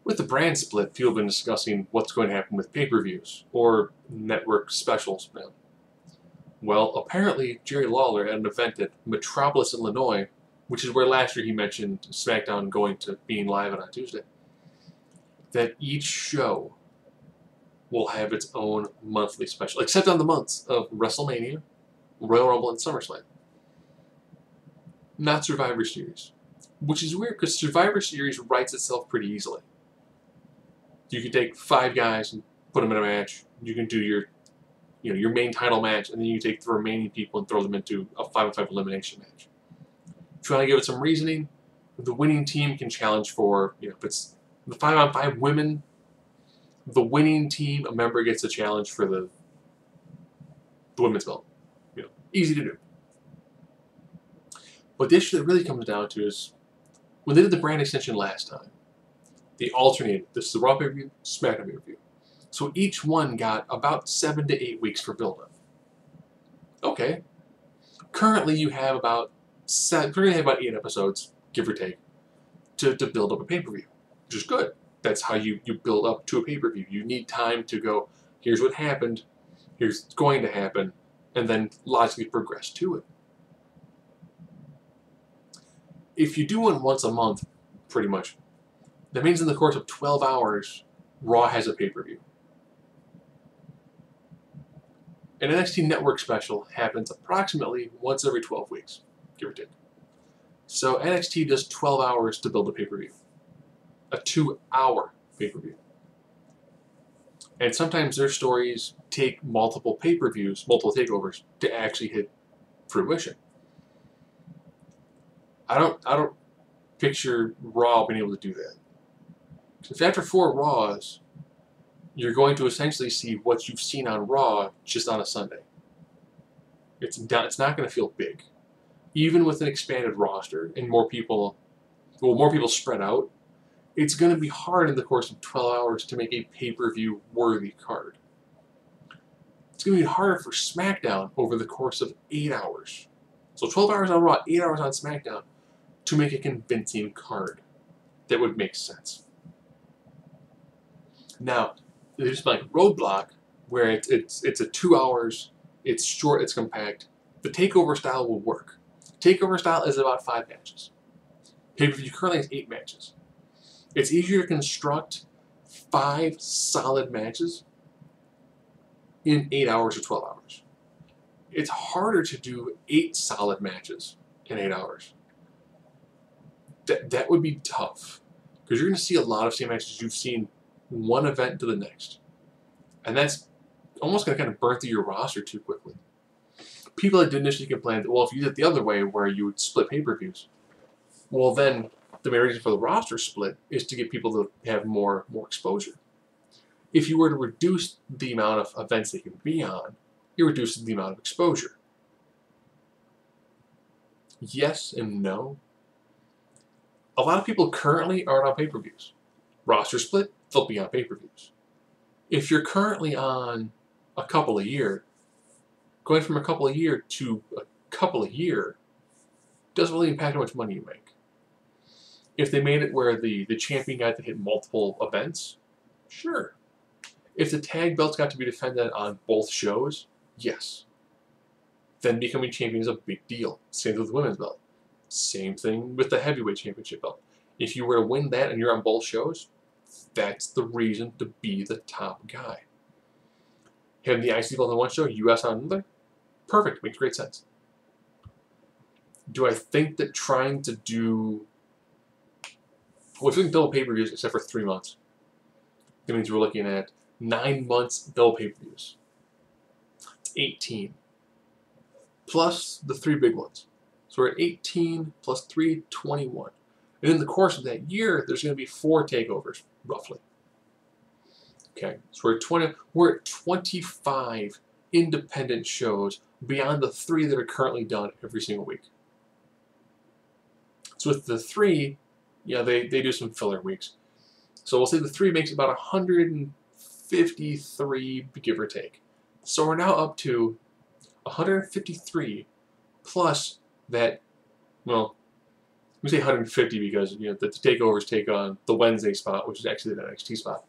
With the brand split, people have been discussing what's going to happen with pay-per-views or network specials. Well, apparently Jerry Lawler at an event at Metropolis, Illinois, which is where last year he mentioned SmackDown going to being live on Tuesday, that each show will have its own monthly special, except on the months of WrestleMania, Royal Rumble, and SummerSlam. Not Survivor Series. Which is weird, because Survivor Series writes itself pretty easily. You can take 5 guys and put them in a match. You can do your main title match, and then you take the remaining people and throw them into a 5-on-5 elimination match. Trying to give it some reasoning, the winning team can challenge for, if it's the 5-on-5 women, the winning team, a member gets a challenge for the women's belt. Easy to do. But the issue that really comes down to is, when they did the brand extension last time, they alternated. This is the Raw pay-per-view, SmackDown pay-per-view. So each one got about 7 to 8 weeks for build-up. Okay. Currently, you have about 8 episodes, give or take, to build up a pay-per-view, which is good. That's how you build up to a pay-per-view. You need time to go, here's what happened, here's what's going to happen, and then logically progress to it. If you do one once a month, pretty much, that means in the course of 12 hours, Raw has a pay-per-view. An NXT Network Special happens approximately once every 12 weeks, give or take. So NXT does 12 hours to build a pay-per-view. A 2-hour pay-per-view. And sometimes their stories take multiple pay-per-views, multiple takeovers, to actually hit fruition. I don't picture Raw being able to do that. If after 4 Raws, you're going to essentially see what you've seen on Raw just on a Sunday. It's not going to feel big. Even with an expanded roster and more people spread out, it's going to be hard in the course of 12 hours to make a pay-per-view worthy card. It's going to be harder for SmackDown over the course of 8 hours. So 12 hours on Raw, 8 hours on SmackDown to make a convincing card that would make sense. Now, there's like Roadblock, where it's a 2 hours, it's short, it's compact. The takeover style will work. Takeover style is about 5 matches. Pay-per-view currently has 8 matches. It's easier to construct 5 solid matches in 8 hours or 12 hours. It's harder to do 8 solid matches in 8 hours. That would be tough, because you're going to see a lot of same matches you've seen one event to the next. And that's almost going to kind of burn through your roster too quickly. People that did initially complain that, well, if you did it the other way where you would split pay-per-views, well then the main reason for the roster split is to get people to have more exposure. If you were to reduce the amount of events they can be on, it reduces the amount of exposure. Yes and no. A lot of people currently aren't on pay-per-views. Roster split, they'll be on pay-per-views. If you're currently on a couple a year, going from a couple a year to a couple a year doesn't really impact how much money you make. If they made it where the champion got to hit multiple events, sure. If the tag belts got to be defended on both shows, yes. Then becoming champion is a big deal. Same with the women's belt. Same thing with the heavyweight championship belt. If you were to win that and you're on both shows, that's the reason to be the top guy. Having the IC belt on one show, US on another, perfect, makes great sense. Do I think that trying to do... Well, if we can build pay-per-views except for 3 months, that means we're looking at 9 months build pay-per-views. It's 18. Plus the 3 big ones. So we're at 18 plus 3, 21. And in the course of that year, there's going to be 4 takeovers, roughly. Okay, so we're at 25 independent shows beyond the 3 that are currently done every single week. So with the 3, yeah, they do some filler weeks. So we'll say the 3 makes about 153, give or take. So we're now up to 153 plus that, well, We say 150 because the takeovers take on the Wednesday spot, which is actually the NXT spot.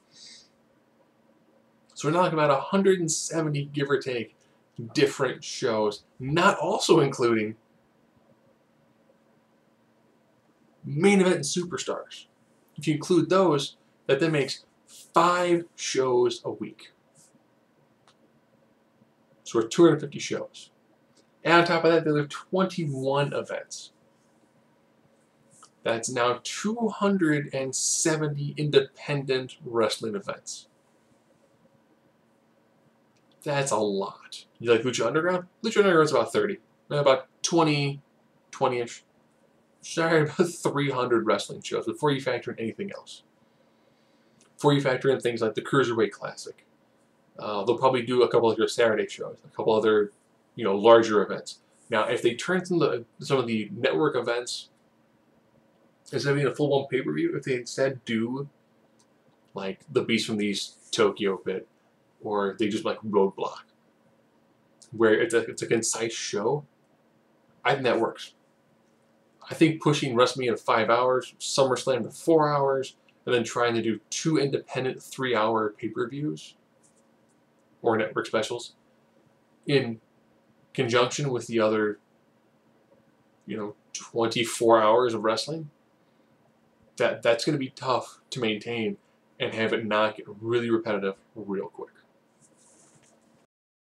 So we're talking about 170, give or take, different shows, not also including main event and superstars. If you include those, that then makes 5 shows a week. So we're 250 shows. And on top of that, there are 21 events. That's now 270 independent wrestling events. That's a lot. You like Lucha Underground? Lucha Underground's about 30. About 20-ish. Sorry, about 300 wrestling shows before you factor in anything else. Before you factor in things like the Cruiserweight Classic. They'll probably do a couple of your Saturday shows, a couple other, larger events. Now, if they turn some of the network events instead of being a full-blown pay-per-view, if they instead do like the Beast from the East Tokyo bit, or they just like Roadblock, where it's a concise show, I think that works. I think pushing WrestleMania to 5 hours, SummerSlam to 4 hours, and then trying to do 2 independent 3-hour pay-per-views or network specials in conjunction with the other 24 hours of wrestling, that's going to be tough to maintain and have it not get really repetitive real quick.